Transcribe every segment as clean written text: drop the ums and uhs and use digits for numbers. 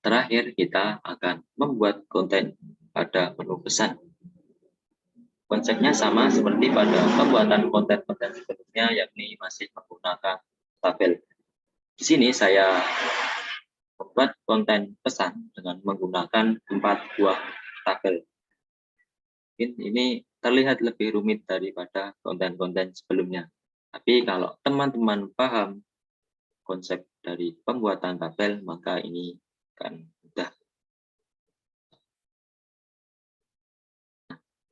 terakhir kita akan membuat konten pada menu pesan. Konsepnya sama seperti pada pembuatan konten-konten sebelumnya, yakni masih menggunakan tabel. Di sini saya membuat konten pesan dengan menggunakan 4 buah tabel. Ini terlihat lebih rumit daripada konten-konten sebelumnya. Tapi kalau teman-teman paham konsep dari pembuatan tabel, maka ini akan mudah.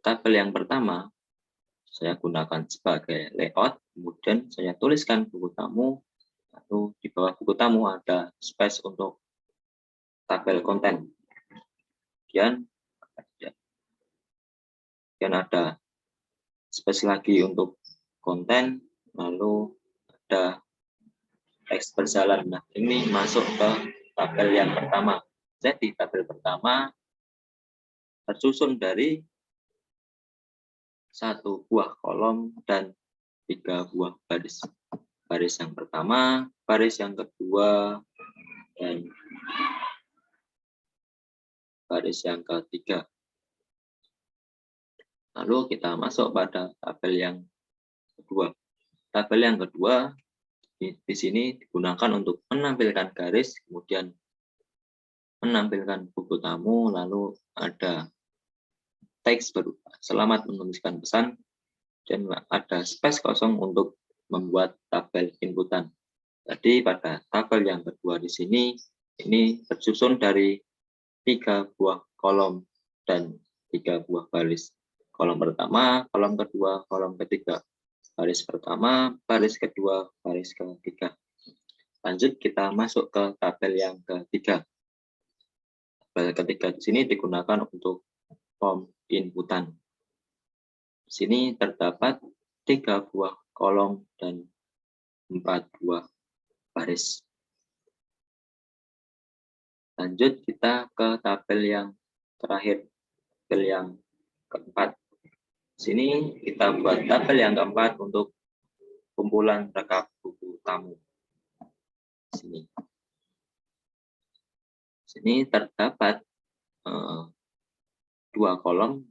Tabel yang pertama saya gunakan sebagai layout, kemudian saya tuliskan buku tamu, lalu di bawah buku tamu ada space untuk tabel konten. Kemudian ada space lagi untuk konten, lalu ada teks berjalan. Nah, ini masuk ke tabel yang pertama. Jadi tabel pertama tersusun dari 1 buah kolom dan 3 buah baris. Baris yang pertama, baris yang kedua, dan baris yang ketiga. Lalu kita masuk pada tabel yang kedua. Tabel yang kedua di sini digunakan untuk menampilkan garis, kemudian menampilkan buku tamu, lalu ada teks berupa selamat menuliskan pesan, dan ada space kosong untuk membuat tabel inputan. Jadi pada tabel yang kedua di sini, ini tersusun dari 3 buah kolom dan 3 buah baris. Kolom pertama, kolom kedua, kolom ketiga. Baris pertama, baris kedua, baris ketiga. Lanjut kita masuk ke tabel yang ketiga. Tabel ketiga di sini digunakan untuk form inputan. Di sini terdapat 3 buah kolom dan 4 buah baris. Lanjut kita ke tabel yang terakhir, tabel yang keempat. Di sini kita buat tabel yang keempat untuk kumpulan rekap buku tamu. Di sini terdapat 2 kolom,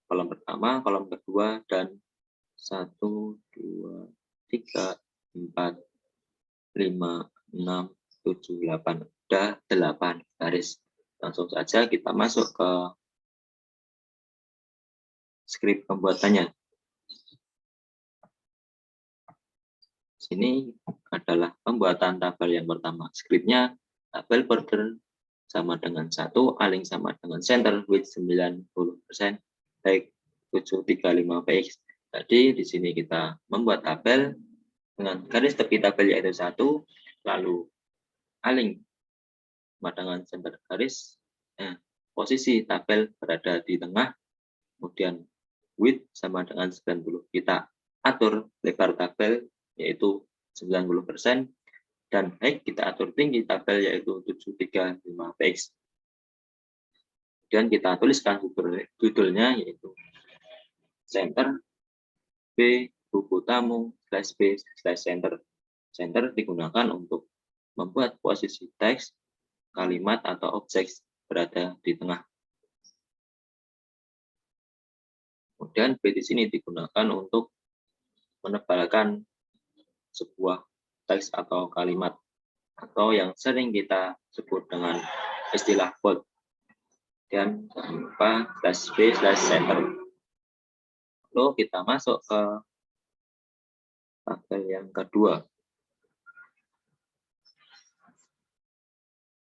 kolom pertama, kolom kedua, dan 1, 2, 3, 4, 5, 6, 7, 8. Ada 8 baris. Langsung saja kita masuk ke skrip pembuatannya. Sini adalah pembuatan tabel yang pertama. Skripnya tabel border sama dengan 1, align sama dengan center width 90%, height 735 px. Jadi di sini kita membuat tabel dengan garis tepi tabel yaitu 1, lalu align sama dengan center garis. Nah, posisi tabel berada di tengah, kemudian width sama dengan 90. Kita atur lebar tabel yaitu 90%, dan height kita atur tinggi tabel yaitu 735 px. Dan kita tuliskan judulnya yaitu center B buku tamu /B/center. Center digunakan untuk membuat posisi teks, kalimat atau objek berada di tengah. Kemudian B di sini digunakan untuk menebalkan sebuah teks atau kalimat, atau yang sering kita sebut dengan istilah bold. Dan jangan lupa /B/center. Lalu kita masuk ke tabel yang kedua.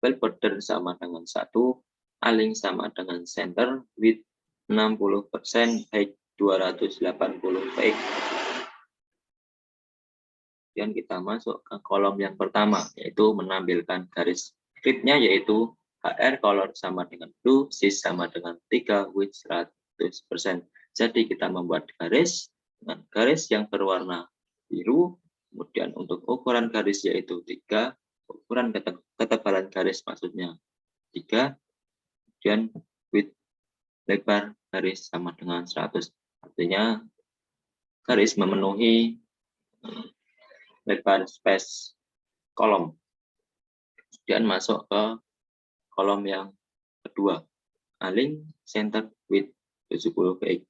Tabel border sama dengan 1, align sama dengan center, width 60%, height 280 px. Dan kita masuk ke kolom yang pertama, yaitu menampilkan garis. Scriptnya yaitu HR color sama dengan blue, sis sama dengan 3, width 100%. Jadi kita membuat garis dengan garis yang berwarna biru, kemudian untuk ukuran garis yaitu 3, ukuran ketebalan garis maksudnya 3, kemudian width lebar garis sama dengan 100. Artinya garis memenuhi lebar space kolom. Kemudian masuk ke kolom yang kedua, align center with 70 px.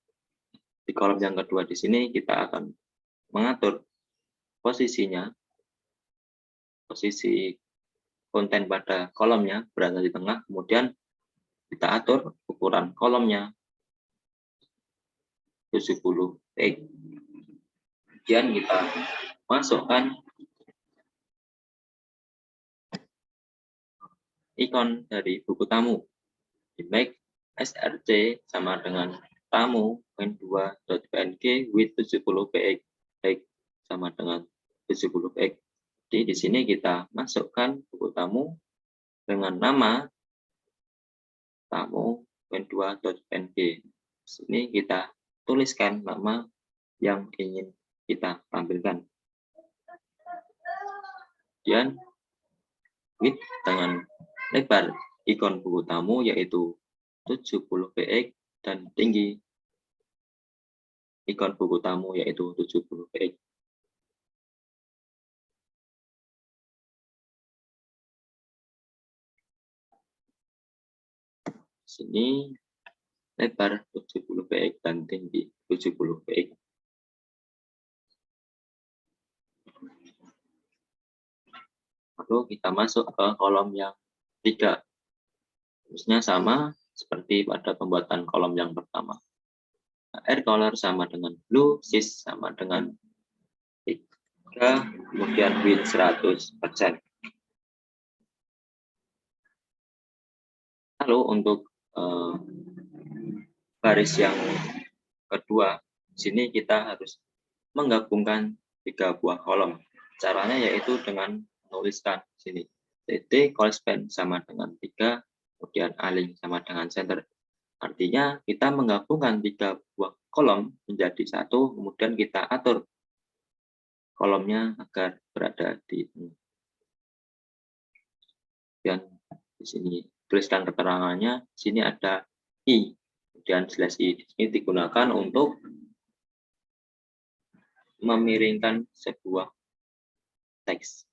Di kolom yang kedua di sini kita akan mengatur posisinya, posisi konten pada kolomnya berada di tengah, kemudian kita atur ukuran kolomnya 70 px. Kemudian kita masukkan ikon dari buku tamu. Di make src sama dengan tamu .2.png with 70 px, sama dengan 70 px. Jadi di sini kita masukkan buku tamu dengan nama tamu .2.png. Di sini kita tuliskan nama yang ingin kita tampilkan. Kemudian width dengan lebar ikon buku tamu yaitu 70 px dan tinggi ikon buku tamu yaitu 70 px. Sini lebar 70 px dan tinggi 70 px. Lalu kita masuk ke kolom yang 3. Terusnya sama seperti pada pembuatan kolom yang pertama. Air color sama dengan blue, sis sama dengan 3, kemudian width 100%. Lalu untuk baris yang kedua, sini kita harus menggabungkan 3 buah kolom. Caranya yaitu dengan menuliskan sini tt callspan sama dengan 3, kemudian align sama dengan center. Artinya kita menggabungkan 3 buah kolom menjadi satu, kemudian kita atur kolomnya agar berada di tengah. Dan di sini tuliskan keterangannya. Sini ada i, kemudian slash i. Ini digunakan untuk memiringkan sebuah teks.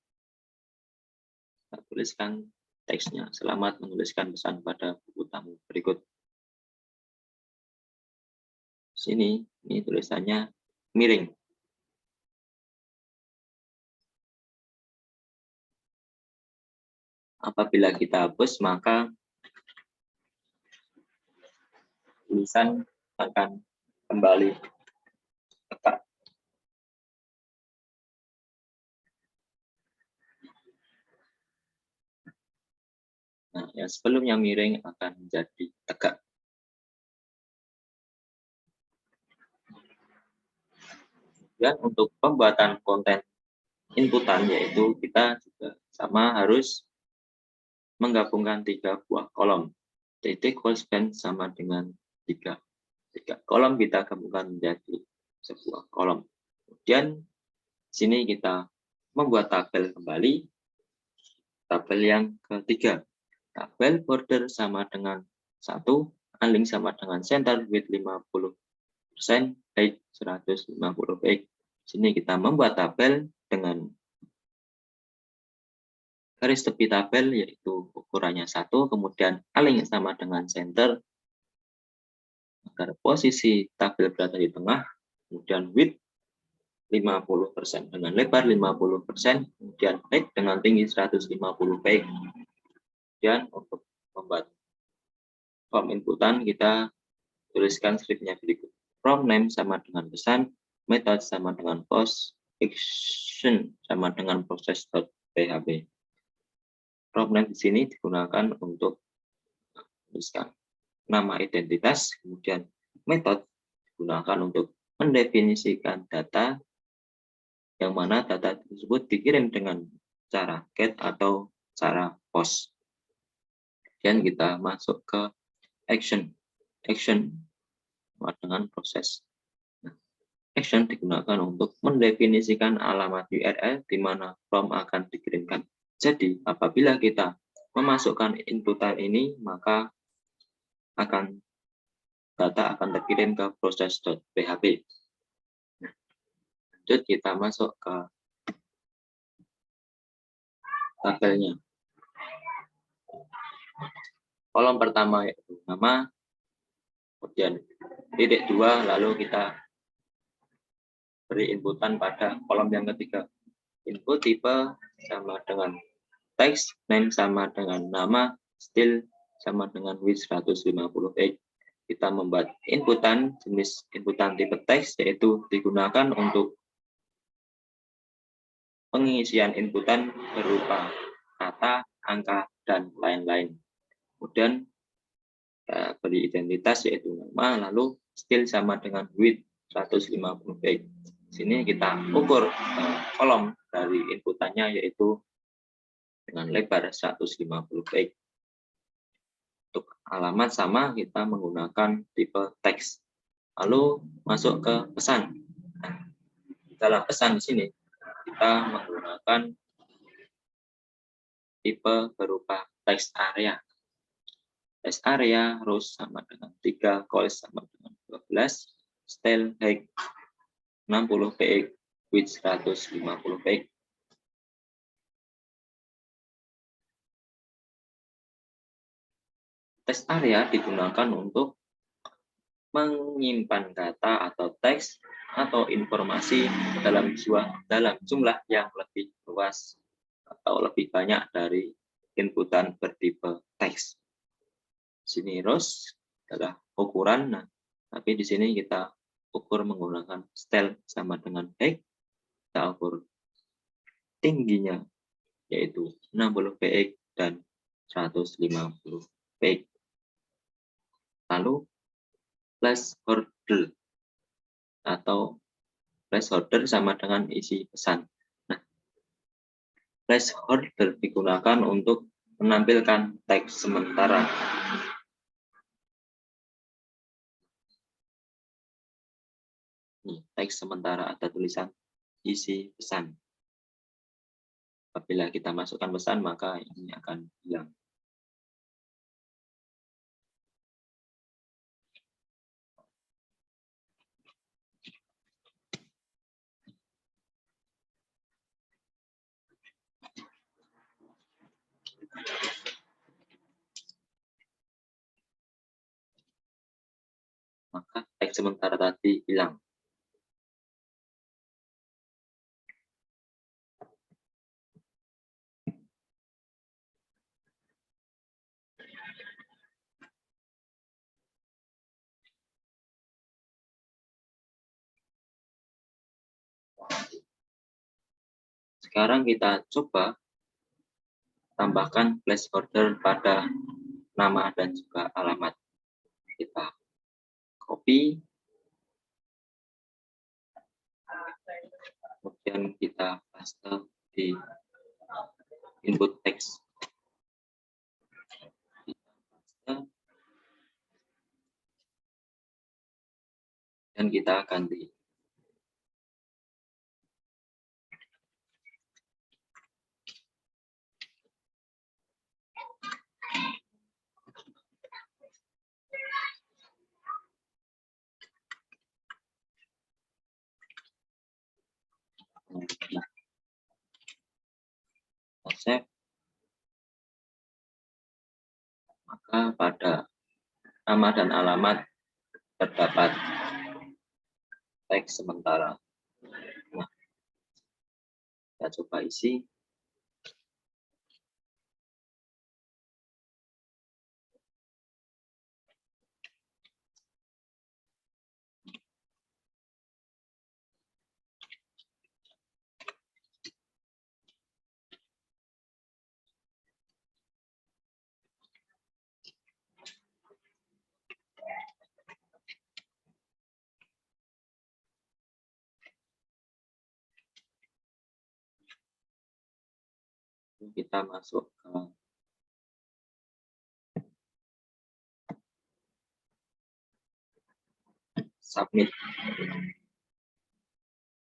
Kita tuliskan teksnya. Selamat menuliskan pesan pada buku tamu berikut. Sini, ini tulisannya miring. Apabila kita hapus, maka tulisan akan kembali tegak. Nah, yang sebelumnya miring akan menjadi tegak. Dan untuk pembuatan konten inputan, yaitu kita juga sama harus menggabungkan 3 buah kolom. tt callspan sama dengan 3. 3 kolom kita gabungkan menjadi sebuah kolom. Kemudian sini kita membuat tabel kembali. Tabel yang ketiga. Tabel border sama dengan 1, align sama dengan center with 50%, height 150 px. Sini kita membuat tabel dengan garis tepi tabel yaitu ukurannya 1, kemudian align sama dengan center agar posisi tabel berada di tengah, kemudian width 50% dengan lebar 50%, kemudian height dengan tinggi 150 px. Dan untuk membuat form inputan kita tuliskan scriptnya berikut. From name sama dengan pesan, method sama dengan post, action sama dengan proses.php. From name di sini digunakan untuk tuliskan nama identitas, kemudian method digunakan untuk mendefinisikan data, yang mana data tersebut dikirim dengan cara get atau cara post. Dan kita masuk ke action dengan proses. Action digunakan untuk mendefinisikan alamat URL di mana form akan dikirimkan. Jadi apabila kita memasukkan inputan ini, maka data akan terkirim ke proses.php. Lanjut kita masuk ke tabelnya. kolom pertama yaitu nama, kemudian titik 2, lalu kita beri inputan pada kolom yang ketiga. Input type sama dengan teks, name sama dengan nama, style sama dengan width 150 pix. Kita membuat inputan, jenis inputan tipe teks, yaitu digunakan untuk pengisian inputan berupa kata, angka, dan lain-lain. Kemudian beri identitas yaitu nama, lalu style sama dengan width 150 pix. Sini kita ukur kolom dari inputannya yaitu dengan lebar 150 pix. Untuk alamat sama, kita menggunakan tipe teks. Lalu masuk ke pesan. Dalam pesan di sini kita menggunakan tipe berupa text area. Text area rows sama dengan 3, columns sama dengan 12, style height 60 px, width 150 px. Text area digunakan untuk menyimpan data atau teks atau informasi dalam jumlah yang lebih luas atau lebih banyak dari inputan bertipe teks. Sini rows adalah ukuran, nah, tapi di sini kita ukur menggunakan style sama dengan height. Kita ukur tingginya yaitu 60 px dan 150 px. Lalu placeholder atau placeholder sama dengan isi pesan. Nah, placeholder digunakan untuk menampilkan teks sementara. Nih, teks sementara atau tulisan isi pesan. Apabila kita masukkan pesan, maka ini akan hilang. Maka teks sementara tadi hilang. Sekarang kita coba tambahkan placeholder pada nama dan juga alamat. Kita copy, kemudian kita paste di input text. Dan kita ganti. Nah, save. Maka pada nama dan alamat terdapat teks sementara. Nah, kita coba isi. Kita masuk ke submit.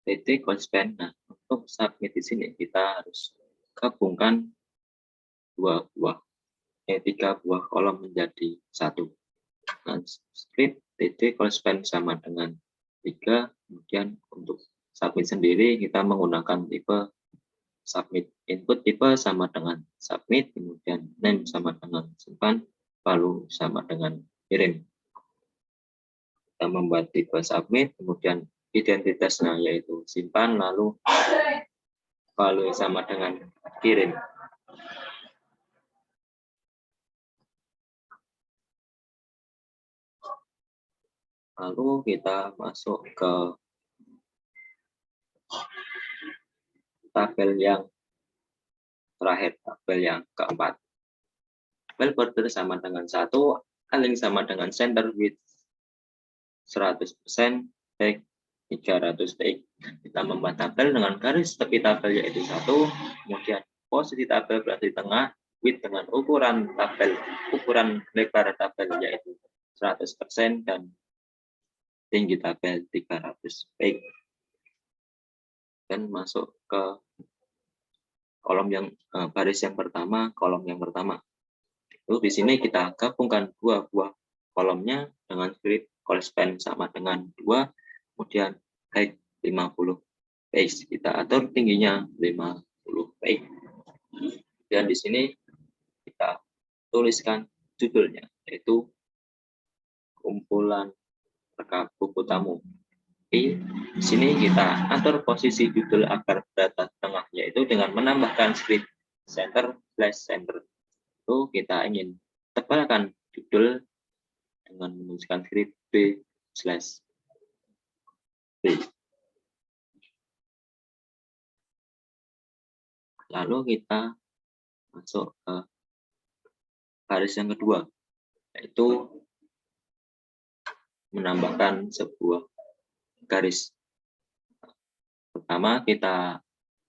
PT Conspan. Nah, untuk submit di sini kita harus gabungkan tiga buah kolom menjadi satu. Nah, script TT Conspan sama dengan 3. Kemudian untuk submit sendiri kita menggunakan tipe submit. Input tipe sama dengan submit, kemudian name sama dengan simpan, lalu sama dengan kirim. Kita membuat tipe submit, kemudian identitasnya yaitu simpan, lalu value sama dengan kirim. Lalu kita masuk ke tabel yang terakhir, tabel yang keempat. Tabel border sama dengan 1, align sama dengan center width 100%, back 300 baik. Kita membuat tabel dengan garis tepi tabel yaitu 1, kemudian posisi tabel berada di tengah, width dengan ukuran tabel, ukuran lebar tabel yaitu 100% dan tinggi tabel 300 baik. Dan masuk ke kolom yang baris yang pertama, kolom yang pertama. Lalu di sini kita gabungkan dua buah kolomnya dengan script call span sama dengan 2, kemudian height 50 page, kita atur tingginya 50 page. Dan di sini kita tuliskan judulnya, yaitu kumpulan rekap buku tamu. Di sini kita atur posisi judul agar berada tengah, yaitu dengan menambahkan script center/center. Itu kita ingin tebalkan judul dengan menuliskan script B/B. Lalu kita masuk ke baris yang kedua, yaitu menambahkan sebuah garis. Pertama, kita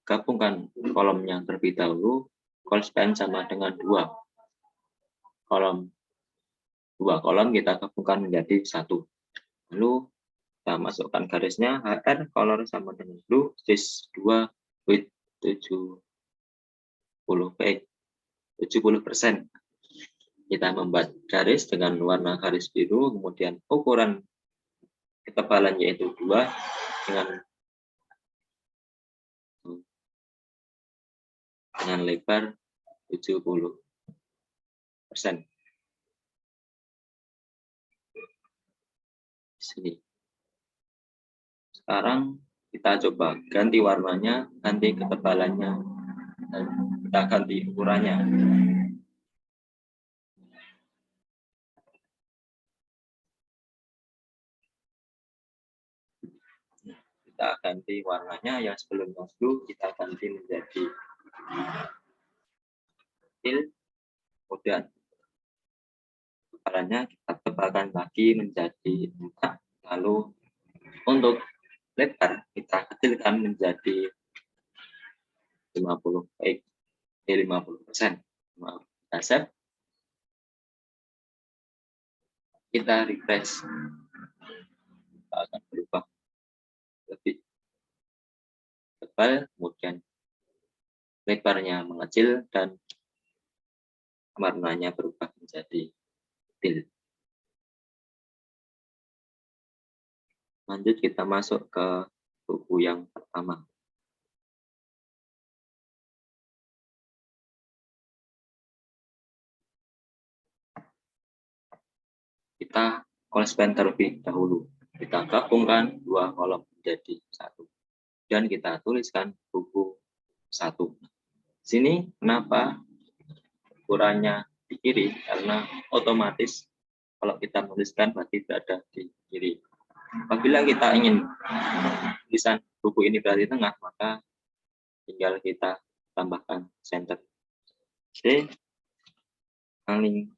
gabungkan kolomnya terlebih dahulu, call span sama dengan 2. Dua kolom kita gabungkan menjadi 1. Lalu kita masukkan garisnya, HR color sama dengan blue, stage 2 width 70%. Kita membuat garis dengan warna garis biru, kemudian ukuran ketebalan yaitu 2 dengan lebar 70%. Sini. Sekarang kita coba ganti warnanya, ganti ketebalannya, dan kita ganti ukurannya. Kita ganti warnanya, yang sebelumnya blue kita ganti menjadi teal, kemudian ketebalannya kita tebalkan lagi menjadi 4, lalu untuk lebar kita kecilkan menjadi 50%. Kita save, kita refresh, kita akan berubah lebih tebal, kemudian lebarnya mengecil dan warnanya berubah menjadi teal. Lanjut kita masuk ke buku yang pertama. Kita call span terlebih dahulu. Kita gabungkan 2 kolom menjadi 1. Dan kita tuliskan buku 1. Sini kenapa ukurannya di kiri? Karena otomatis kalau kita menuliskan berarti berada di kiri. Apabila kita ingin tulisan buku ini berada di tengah, maka tinggal kita tambahkan center. C align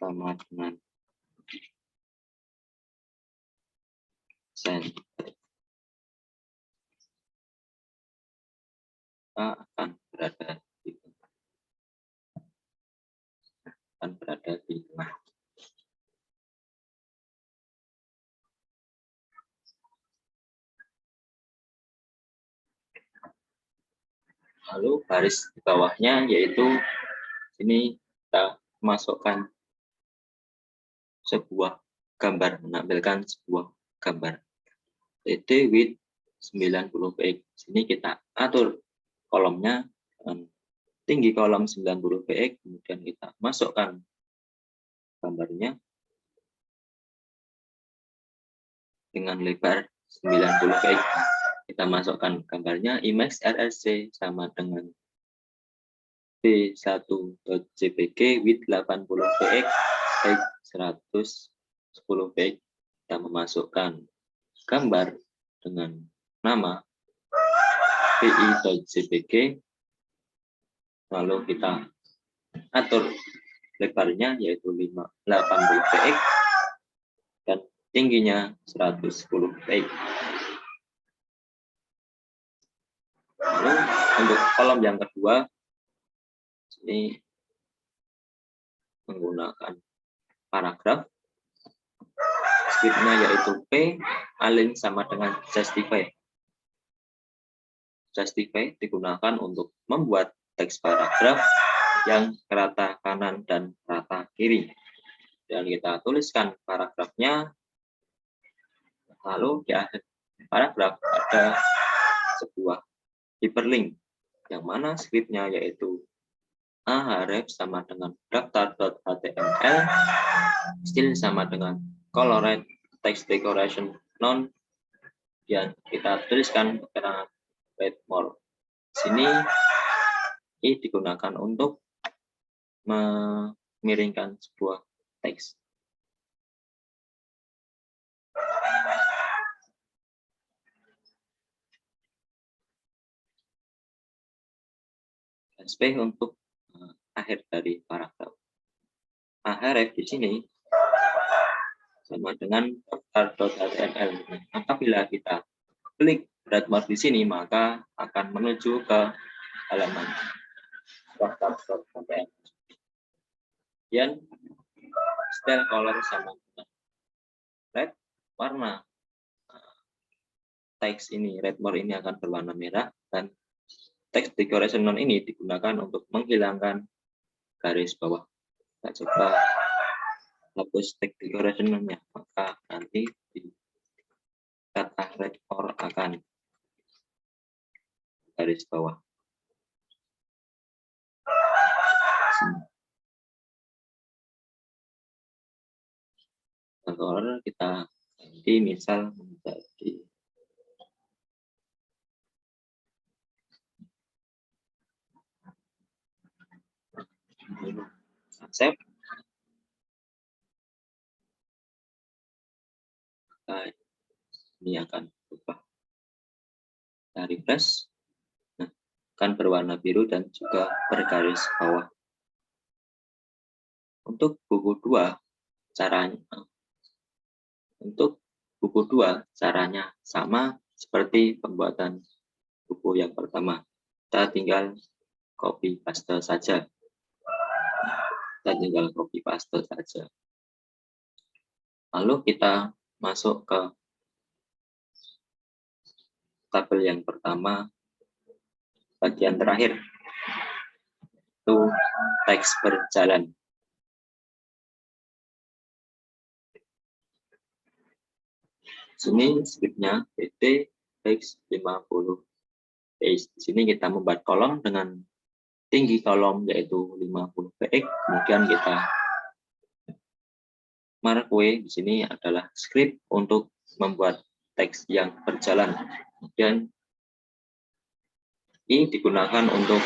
sama dengan center. Kita akan berada di tengah. Lalu baris di bawahnya yaitu ini kita masukkan sebuah gambar, menampilkan sebuah gambar. TD width 90 px. Sini kita atur kolomnya dengan tinggi kolom 90 px, kemudian kita masukkan gambarnya dengan lebar 90 px. Kita masukkan gambarnya, image RSC sama dengan b1.jpg width 80 px, height 110 px. Kita memasukkan gambar dengan nama pi.jpg, lalu kita atur lebarnya yaitu 80 px dan tingginya 110 px. Lalu untuk kolom yang kedua ini menggunakan paragraf, scriptnya yaitu P align sama dengan justify. Justify digunakan untuk membuat teks paragraf yang rata kanan dan rata kiri. Dan kita tuliskan paragrafnya, lalu di akhir paragraf ada sebuah hyperlink, yang mana scriptnya yaitu ahref sama dengan daftar.html, style sama dengan colored text decoration none, dan kita tuliskan keterangan read more. Sini ini digunakan untuk memiringkan sebuah teks. SP untuk akhir dari paragraf. Ahref di sini sama dengan daftar.html. Apabila kita klik read more di sini, maka akan menuju ke halaman daftar.html. Kemudian style color sama dengan red, warna teks ini read more ini akan berwarna merah, dan text decoration none ini digunakan untuk menghilangkan garis bawah. Kita coba hapus text decoration none-nya, maka nanti di kata read more akan garis bawah. Color kita ganti misal menjadi save. Nah, ini akan berubah. Kita refresh, nah, akan berwarna biru dan juga bergaris bawah. Untuk buku 2 caranya sama seperti pembuatan buku yang pertama. Kita tinggal copy paste saja. Lalu kita masuk ke tabel yang pertama, bagian terakhir, itu teks berjalan. Sini scriptnya pt teks 50 px. Di sini kita membuat kolom dengan tinggi kolom yaitu 50 px. Kemudian kita mark W di sini adalah script untuk membuat teks yang berjalan. Kemudian ini digunakan untuk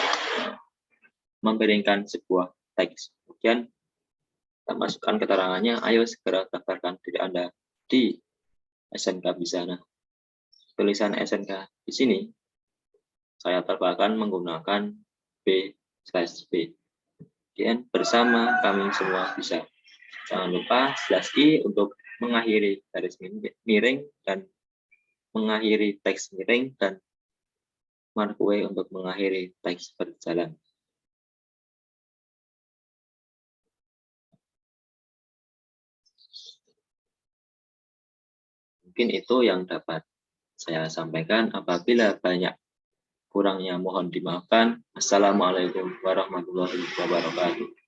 mempiringkan sebuah teks. Kemudian kita masukkan keterangannya, ayo segera daftarkan diri Anda di SNK Bisana. Tulisan SNK di sini saya tambahkan menggunakan B/B. Kemudian bersama kami semua bisa. Jangan lupa /i untuk mengakhiri garis miring dan mengakhiri teks miring, dan mark W untuk mengakhiri teks berjalan. Mungkin itu yang dapat saya sampaikan. Apabila banyak kurangnya mohon dimaafkan. Assalamualaikum warahmatullahi wabarakatuh.